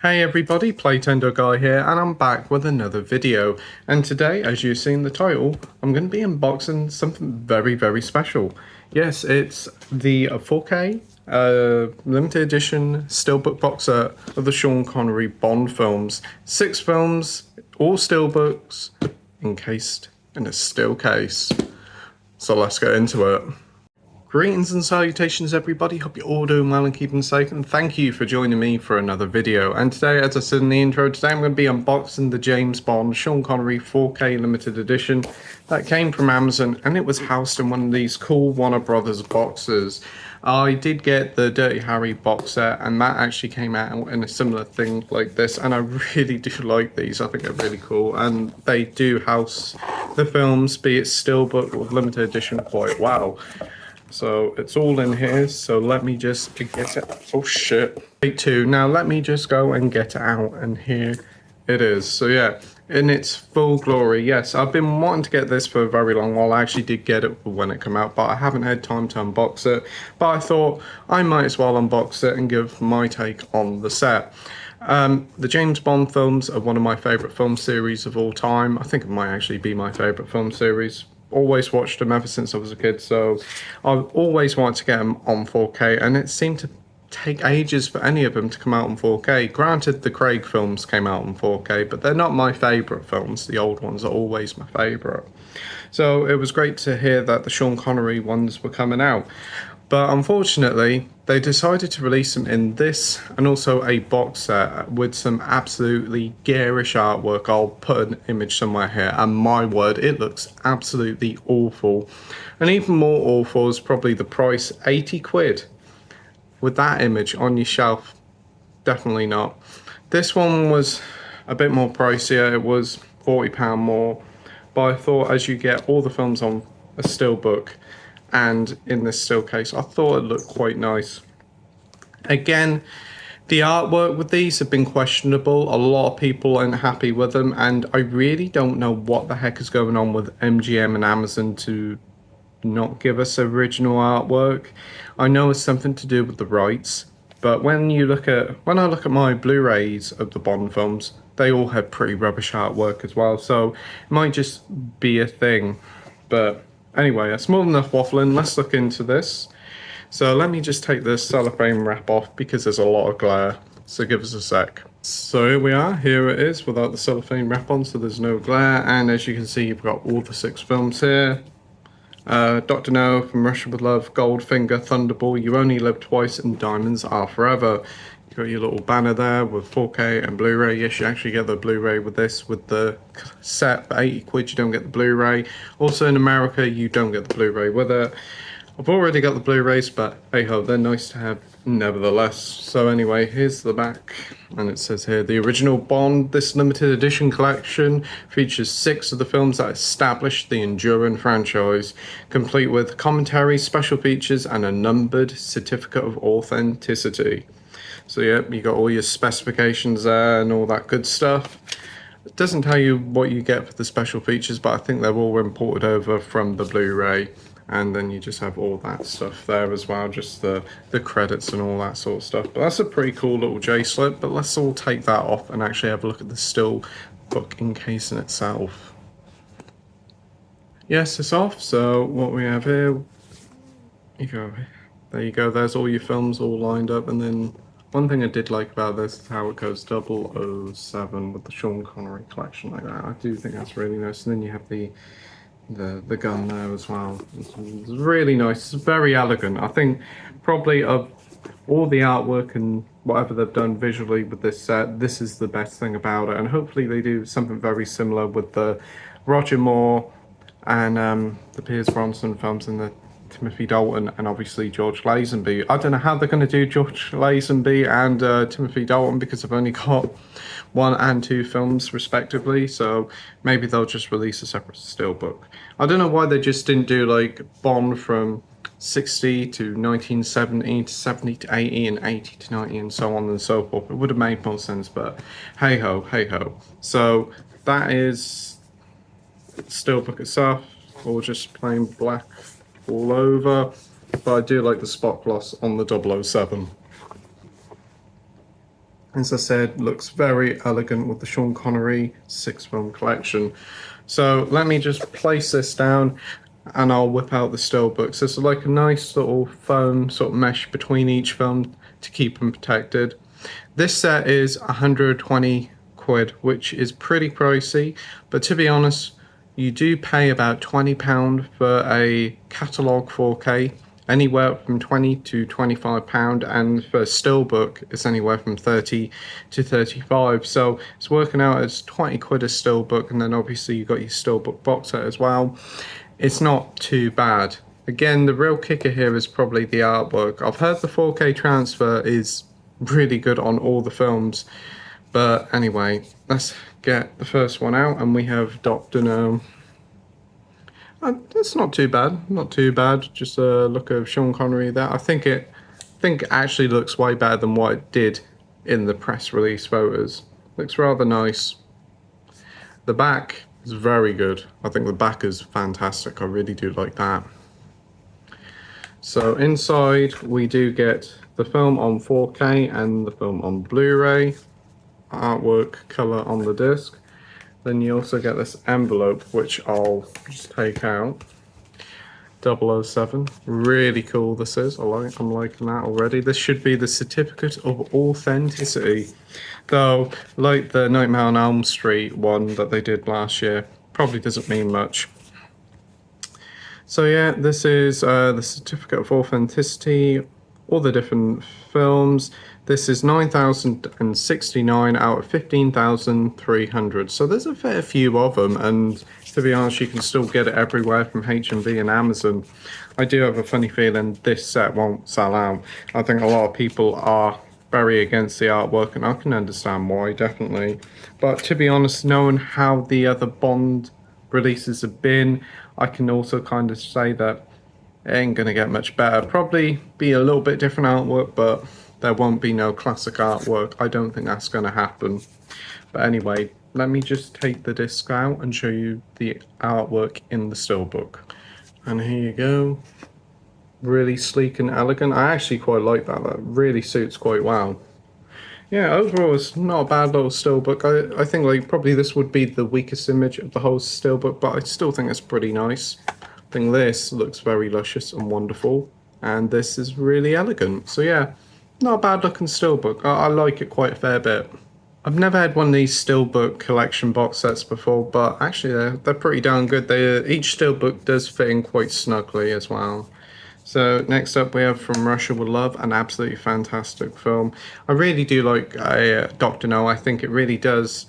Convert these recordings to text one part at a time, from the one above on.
Hey everybody, Playtendoguy here, and I'm back with another video. And today, as you've seen the title, I'm going to be unboxing something very special. Yes, it's the 4K limited edition steelbook box set of the Sean Connery Bond films. 6 films, all steelbooks, encased in a steel case. So let's get into it. Greetings and salutations everybody, hope you're all doing well and keeping safe, and thank you for joining me for another video. And today, as I said in the intro, today I'm going to be unboxing the James Bond Sean Connery 4K limited edition that came from Amazon, and it was housed in one of these cool Warner Brothers boxes. I did get the Dirty Harry box set, and that actually came out in a similar thing like this, and I really do like these. I think they're really cool, and they do house the films, be it steelbook or limited edition, quite well. So it's all in here, so let me just get it. Oh shit. Take two. Now let me just go and get it out, and here it is. So yeah, in its full glory. Yes, I've been wanting to get this for a very long while. I actually did get it when it came out, but I haven't had time to unbox it. But I thought I might as well unbox it and give my take on the set. The James Bond films are one of my favourite film series of all time. I think it might actually be my favourite film series. Always watched them ever since I was a kid, so I've always wanted to get them on 4K, and it seemed to take ages for any of them to come out on 4K. Granted, the Craig films came out on 4K, but they're not my favourite films. The old ones are always my favourite. So it was great to hear that the Sean Connery ones were coming out. But unfortunately, they decided to release them in this and also a box set with some absolutely garish artwork. I'll put an image somewhere here, and my word, it looks absolutely awful. And even more awful is probably the price, 80 quid. With that image on your shelf, definitely not. This one was a bit more pricier, it was £40 more. But I thought as you get all the films on a steelbook, and in this still case, I thought it looked quite nice. Again, the artwork with these have been questionable. A lot of people aren't happy with them, and I really don't know what the heck is going on with MGM and Amazon to not give us original artwork. I know it's something to do with the rights, but when I look at my Blu-rays of the Bond films, they all have pretty rubbish artwork as well, so it might just be a thing. But anyway, that's more than enough waffling. Let's look into this. So let me just take this cellophane wrap off because there's a lot of glare. So give us a sec. So here we are. Here it is without the cellophane wrap on, so there's no glare. And as you can see, you've got all the 6 films here. Dr. No, From Russia with Love, Goldfinger, Thunderball, You Only Live Twice, and Diamonds Are Forever. You've got your little banner there with 4K and Blu-ray. Yes, you actually get the Blu-ray with this. With the set for 80 quid, you don't get the Blu-ray. Also in America, you don't get the Blu-ray with it. I've already got the Blu-rays, but hey ho, they're nice to have nevertheless. So anyway, here's the back, and it says here, the original Bond, this limited edition collection features 6 of the films that established the enduring franchise, complete with commentary, special features, and a numbered certificate of authenticity. So yeah, you got all your specifications there and all that good stuff. It doesn't tell you what you get for the special features, but I think they're all imported over from the Blu-ray. And then you just have all that stuff there as well, just the credits and all that sort of stuff. But that's a pretty cool little J-slip, but let's all take that off and actually have a look at the still book encasing itself. Yes, it's off, so what we have here, there you go, there's all your films all lined up. And then one thing I did like about this is how it goes 007 with the Sean Connery collection like that. I do think that's really nice. And then you have the gun there as well. It's really nice. It's very elegant. I think probably of all the artwork and whatever they've done visually with this set, this is the best thing about it. And hopefully they do something very similar with the Roger Moore and the Pierce Brosnan films and the Timothy Dalton and obviously George Lazenby. I don't know how they're going to do George Lazenby and Timothy Dalton because they've only got 1 and 2 films respectively, so maybe they'll just release a separate steelbook. I don't know why they just didn't do like Bond from 60 to 1970 to 70 to 80 and 80 to 90 and so on and so forth. It would have made more sense, but hey ho, hey ho. So that is steelbook itself, or just plain black all over, but I do like the spot gloss on the 007. As I said, looks very elegant with the Sean Connery 6-film collection. So let me just place this down and I'll whip out the Steelbook. So it's like a nice little foam sort of mesh between each film to keep them protected. This set is 120 quid, which is pretty pricey, but to be honest, you do pay about £20 for a catalogue 4K, anywhere from £20 to £25, and for a Steelbook, it's anywhere from 30 to 35. So it's working out as 20 quid a Steelbook, and then obviously you've got your Steelbook box set as well. It's not too bad. Again, the real kicker here is probably the artwork. I've heard the 4K transfer is really good on all the films. But anyway, let's get the first one out, and we have Dr. No. It's not too bad, not too bad. Just a look of Sean Connery there. I think it actually looks way better than what it did in the press release photos. Looks rather nice. The back is very good. I think the back is fantastic. I really do like that. So inside we do get the film on 4K and the film on Blu-ray. Artwork colour on the disc. Then you also get this envelope, which I'll just take out. 007. Really cool this is. I'm liking that already. This should be the certificate of authenticity. Though, like the Nightmare on Elm Street one that they did last year, probably doesn't mean much. So yeah, this is the certificate of authenticity, all the different films. This is 9,069 out of 15,300. So there's a fair few of them, and to be honest, you can still get it everywhere from H&V and Amazon. I do have a funny feeling this set won't sell out. I think a lot of people are very against the artwork, and I can understand why, definitely. But to be honest, knowing how the other Bond releases have been, I can also kind of say that it ain't gonna get much better. Probably be a little bit different artwork, but there won't be no classic artwork. I don't think that's gonna happen. But anyway, let me just take the disc out and show you the artwork in the Steelbook. And here you go. Really sleek and elegant. I actually quite like that. That really suits quite well. Yeah, overall it's not a bad little Steelbook. I think like probably this would be the weakest image of the whole Steelbook, but I still think it's pretty nice. I think this looks very luscious and wonderful, and this is really elegant. So yeah, not a bad looking Steelbook. I like it quite a fair bit. I've never had one of these Steelbook collection box sets before, but actually they're pretty darn good. Each Steelbook does fit in quite snugly as well. So next up we have From Russia with Love, an absolutely fantastic film. I really do like Dr. No. I think it really does.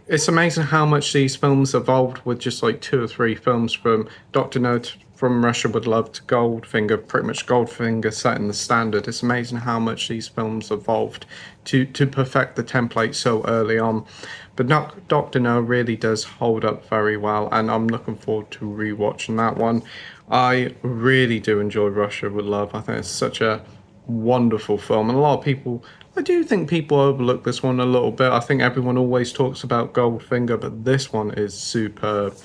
It's amazing how much these films evolved with just like 2 or 3 films, from Dr. No to From Russia with Love to Goldfinger, pretty much Goldfinger setting the standard. It's amazing how much these films evolved to perfect the template so early on. But Dr. No really does hold up very well, and I'm looking forward to rewatching that one. I really do enjoy Russia with Love. I think it's such a wonderful film, and a lot of people, I do think people overlook this one a little bit. I think everyone always talks about Goldfinger, but this one is superb.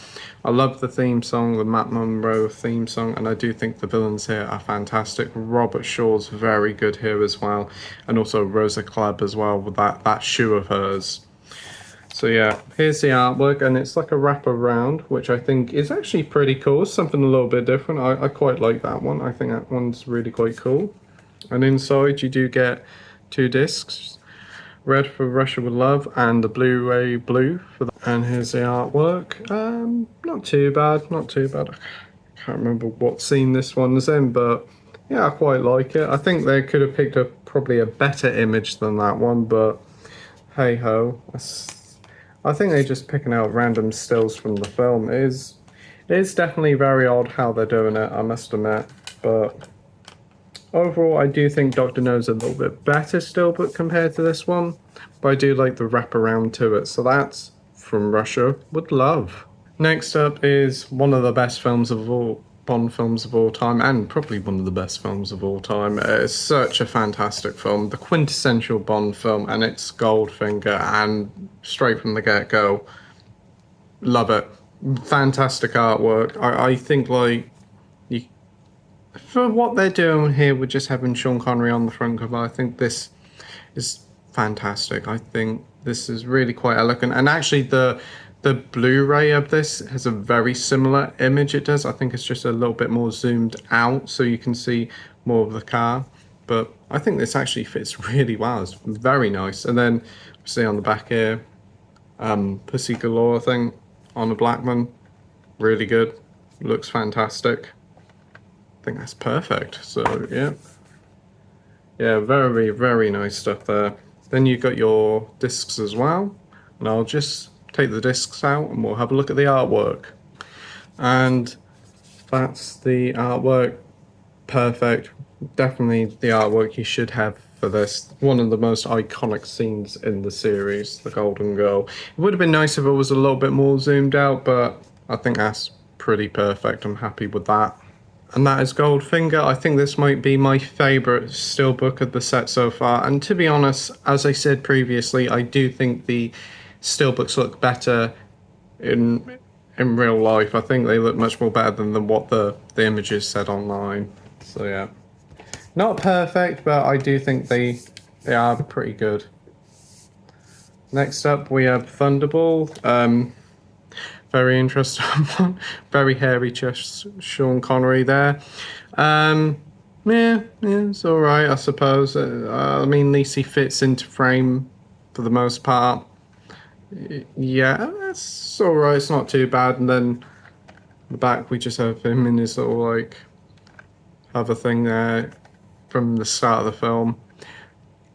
I love the theme song, the Matt Monro theme song, and I do think the villains here are fantastic. Robert Shaw's very good here as well, and also Rosa Klebb as well with that shoe of hers. So yeah, here's the artwork, and it's like a wrap around, which I think is actually pretty cool. It's something a little bit different. I quite like that one. I think that one's really quite cool. And inside you do get 2 discs, red for Russia with Love and the Blu-ray blue for that. And here's the artwork. Not too bad, not too bad. I can't remember what scene this one's in, but yeah, I quite like it. I think they could have picked up probably a better image than that one, but hey ho. I think they're just picking out random stills from the film. It is definitely very odd how they're doing it, I must admit, but overall, I do think Dr. No's a little bit better Steelbook compared to this one, but I do like the wraparound to it. So that's From Russia with Love. Next up is one of the best films of all, Bond films of all time, and probably one of the best films of all time. It's such a fantastic film, the quintessential Bond film, and it's Goldfinger, and straight from the get-go, love it. Fantastic artwork. I think like, for what they're doing here with just having Sean Connery on the front cover, I think this is fantastic. I think this is really quite elegant, and actually the Blu-ray of this has a very similar image. It does. I think it's just a little bit more zoomed out, so you can see more of the car. But I think this actually fits really well. It's very nice. And then see on the back here, Pussy Galore thing on a Blackman, really good. Looks fantastic. I think that's perfect. So yeah, very, very nice stuff there. Then you've got your discs as well, and I'll just take the discs out and we'll have a look at the artwork. And that's the artwork. Perfect. Definitely the artwork you should have for this. One of the most iconic scenes in the series, the Golden Girl. It would have been nice if it was a little bit more zoomed out, but I think that's pretty perfect. I'm happy with that. And that is Goldfinger. I think this might be my favourite steelbook of the set so far. And to be honest, as I said previously, I do think the steelbooks look better in real life. I think they look much more better than what the images said online. So yeah, not perfect, but I do think they are pretty good. Next up, we have Thunderball. Very interesting one. Very hairy chest, Sean Connery there. Yeah, it's all right, I suppose. I mean, at least he fits into frame for the most part. Yeah, it's all right. It's not too bad. And then the back, we just have him in his little like other thing there from the start of the film.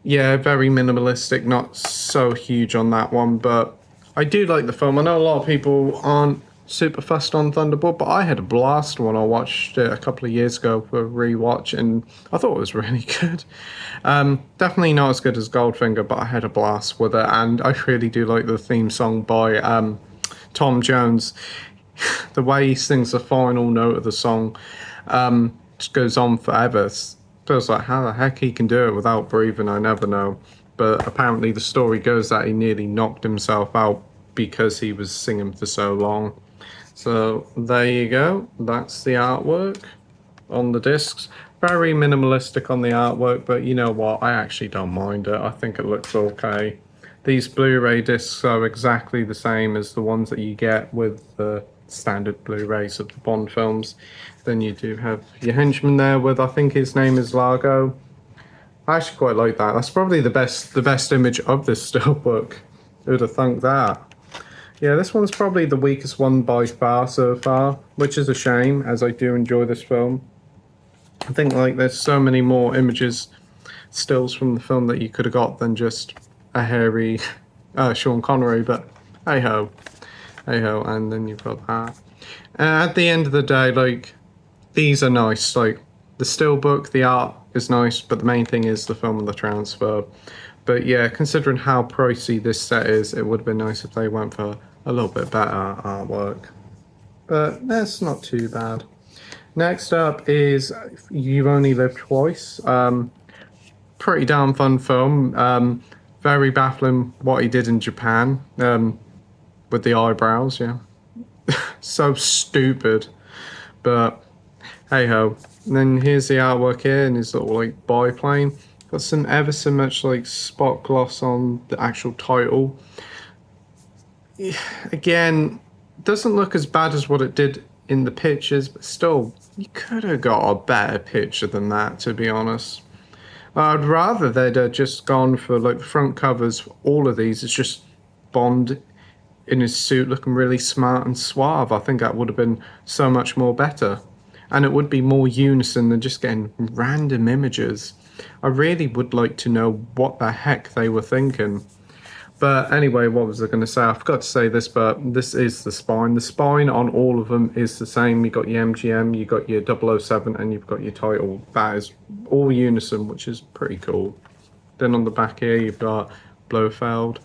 Yeah, very minimalistic. Not so huge on that one, but I do like the film. I know a lot of people aren't super fussed on Thunderbolt, but I had a blast when I watched it a couple of years ago for a rewatch, and I thought it was really good. Definitely not as good as Goldfinger, but I had a blast with it, and I really do like the theme song by Tom Jones. The way he sings the final note of the song just goes on forever. It feels like how the heck he can do it without breathing, I never know. But apparently the story goes that he nearly knocked himself out because he was singing for so long. So there you go. That's the artwork on the discs. Very minimalistic on the artwork, but you know what? I actually don't mind it. I think it looks okay. These Blu-ray discs are exactly the same as the ones that you get with the standard Blu-rays of the Bond films. Then you do have your henchman there with, I think his name is Largo. I actually quite like that. That's probably the best image of this steelbook. Who would have thunk that? Yeah, this one's probably the weakest one by far so far, which is a shame, as I do enjoy this film. I think like there's so many more images, stills from the film that you could have got than just a hairy Sean Connery, but hey ho, and then you've got that. At the end of the day, like, these are nice. Like, the steelbook, the art is nice, but the main thing is the film and the transfer. But yeah, considering how pricey this set is, it would have been nice if they went for a little bit better artwork. But that's not too bad. Next up is You've Only Lived Twice. Pretty damn fun film. Very baffling what he did in Japan with the eyebrows, yeah. So stupid. But hey ho. And then here's the artwork here in his little like biplane. Got some ever so much like spot gloss on the actual title. Again, doesn't look as bad as what it did in the pictures, but still, you could have got a better picture than that, to be honest. I'd rather they'd have just gone for like the front covers. All of these, it's just Bond in his suit looking really smart and suave. I think that would have been so much more better. And it would be more unison than just getting random images. I really would like to know what the heck they were thinking. But anyway, what was I going to say? I forgot to say this, but this is the spine. The spine on all of them is the same. You got your MGM, you got your 007, and you've got your title. That is all unison, which is pretty cool. Then on the back here, you've got Blofeld,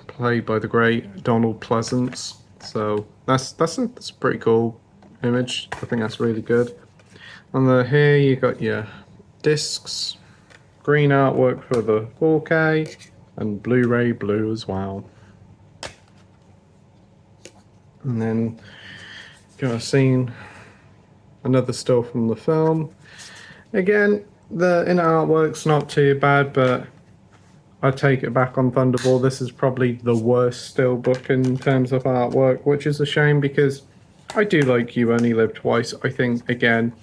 played by the great Donald Pleasance. So that's a pretty cool image. I think that's really good. On the here, you got your discs, green artwork for the 4K, and Blu-ray blue as well. And then got a scene, another still from the film. Again, the inner artwork's not too bad, but I take it back on Thunderball. This is probably the worst Steelbook in terms of artwork, which is a shame because I do like You Only Live Twice. I think, again,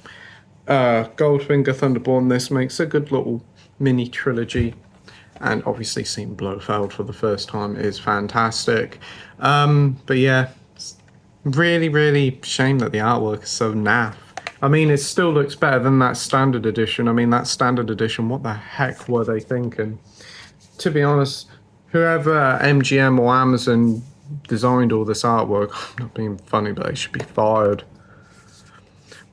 Goldfinger, Thunderball, and this makes a good little mini trilogy. And obviously seeing Blofeld for the first time is fantastic. But yeah, it's really, really shame that the artwork is so naff. I mean, it still looks better than that standard edition. I mean, that standard edition, what the heck were they thinking? To be honest, whoever MGM or Amazon designed all this artwork, I'm not being funny, but they should be fired.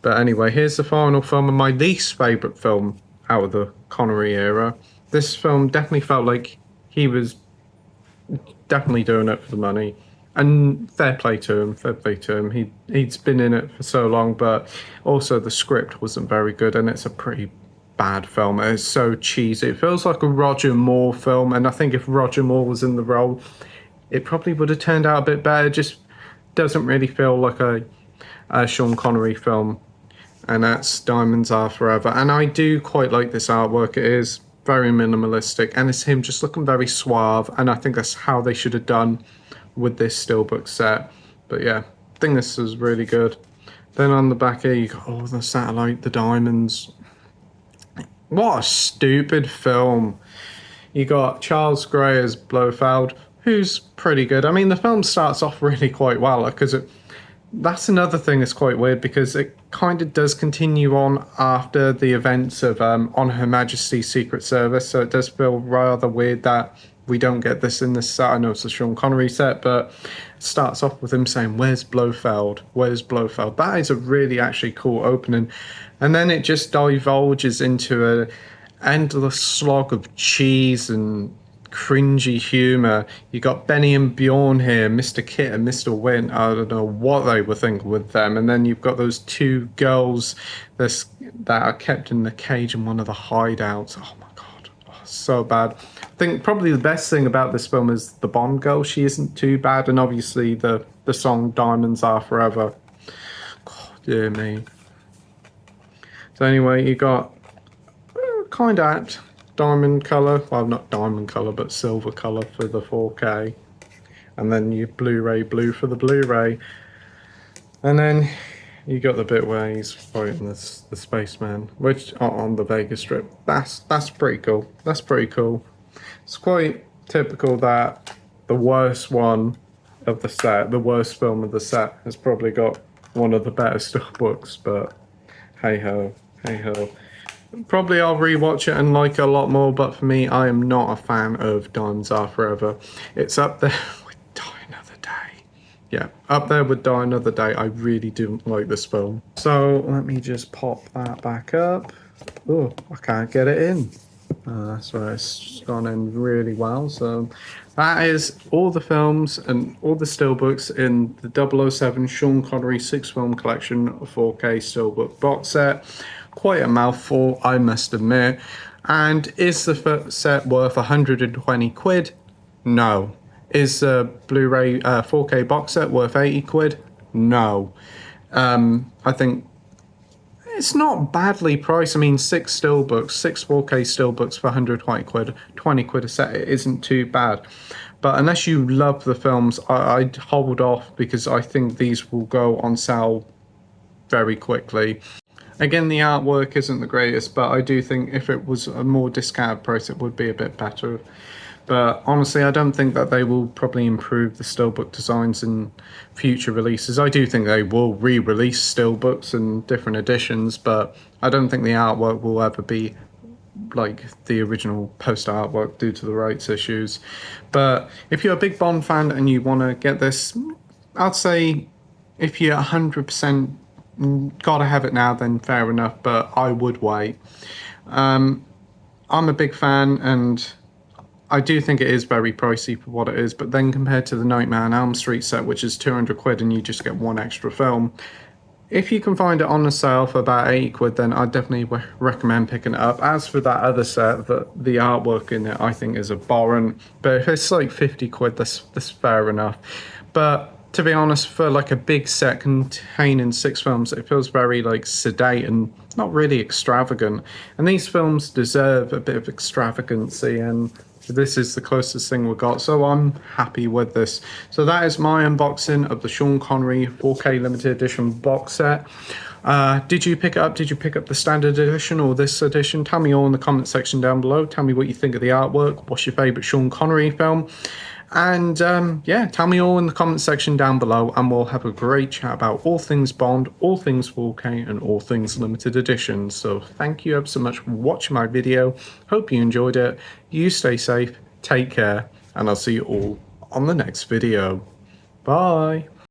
But anyway, here's the final film of my least favourite film out of the Connery era. This film definitely felt like he was definitely doing it for the money. And fair play to him, fair play to him. He's been in it for so long, but also the script wasn't very good, and it's a pretty bad film. It's so cheesy. It feels like a Roger Moore film, and I think if Roger Moore was in the role, it probably would have turned out a bit better. It just doesn't really feel like a Sean Connery film. And that's Diamonds Are Forever. And I do quite like this artwork. It is very minimalistic, and it's him just looking very suave, and I think that's how they should have done with this Steelbook set. But yeah, I think this is really good. Then on the back here, you got all the satellite, the diamonds. What a stupid film. You got Charles Gray as Blofeld, who's pretty good. I mean, the film starts off really quite well, because that's another thing that's quite weird, because it kind of does continue on after the events of On Her Majesty's Secret Service, so it does feel rather weird that we don't get this in this set. I know it's a Sean Connery set, but it starts off with him saying, "Where's Blofeld? Where's Blofeld?" That is a really actually cool opening. And then it just divulges into a endless slog of cheese and cringy humour. You got Benny and Bjorn here, Mr. Kit and Mr. Wint. I don't know what they were thinking with them. And then you've got those two girls that are kept in the cage in one of the hideouts. Oh my god, so bad. I think probably the best thing about this film is the Bond girl. She isn't too bad, and obviously the song Diamonds Are Forever. God, dear me. So anyway, you got kind of diamond color, well, not diamond color, but silver color for the 4K, and then you Blu-ray blue for the Blu-ray, and then you got the bit where he's fighting the spaceman, which on the Vegas Strip. That's pretty cool. That's pretty cool. It's quite typical that the worst one of the set, the worst film of the set, has probably got one of the better Steelbooks, but hey ho, hey ho. Probably I'll rewatch it and like it a lot more, but for me, I am not a fan of Diamonds Are Forever. It's up there with Die Another Day. Yeah, up there with Die Another Day. I really do like this film. So let me just pop that back up. Oh, I can't get it in. That's right, it's gone in really well. So that is all the films and all the Steelbooks in the 007 Sean Connery 6-film collection 4K Steelbook box set. Quite a mouthful, I must admit. And is the set worth 120 quid? No. Is the Blu-ray 4K box set worth 80 quid? No. I think it's not badly priced. I mean, 6 Steelbooks, 6 4K Steelbooks for 120 quid, 20 quid a set, it isn't too bad. But unless you love the films, I'd hold off, because I think these will go on sale very quickly. Again, the artwork isn't the greatest, but I do think if it was a more discounted price, it would be a bit better. But honestly, I don't think that they will probably improve the Steelbook designs in future releases. I do think they will re-release Steelbooks and different editions, but I don't think the artwork will ever be like the original poster artwork due to the rights issues. But if you're a big Bond fan and you want to get this, I'd say if you're 100% gotta have it now, then fair enough, but I would wait. I'm a big fan, and I do think it is very pricey for what it is, but then compared to the Nightmare on Elm Street set, which is 200 quid and you just get one extra film, if you can find it on a sale for about 80 quid, then I'd definitely recommend picking it up. As for that other set, the artwork in it I think is abhorrent, but if it's like 50 quid, that's fair enough. But to be honest, for like a big set containing 6 films, it feels very like sedate and not really extravagant. And these films deserve a bit of extravagancy, and this is the closest thing we got, so I'm happy with this. So that is my unboxing of the Sean Connery 4K limited edition box set. Did you pick it up? Did you pick up the standard edition or this edition? Tell me all in the comment section down below. Tell me what you think of the artwork. What's your favourite Sean Connery film? And yeah, tell me all in the comment section down below, and we'll have a great chat about all things Bond, all things 4K, and all things limited edition. So thank you ever so much for watching my video. Hope you enjoyed it. You stay safe, take care, and I'll see you all on the next video. Bye.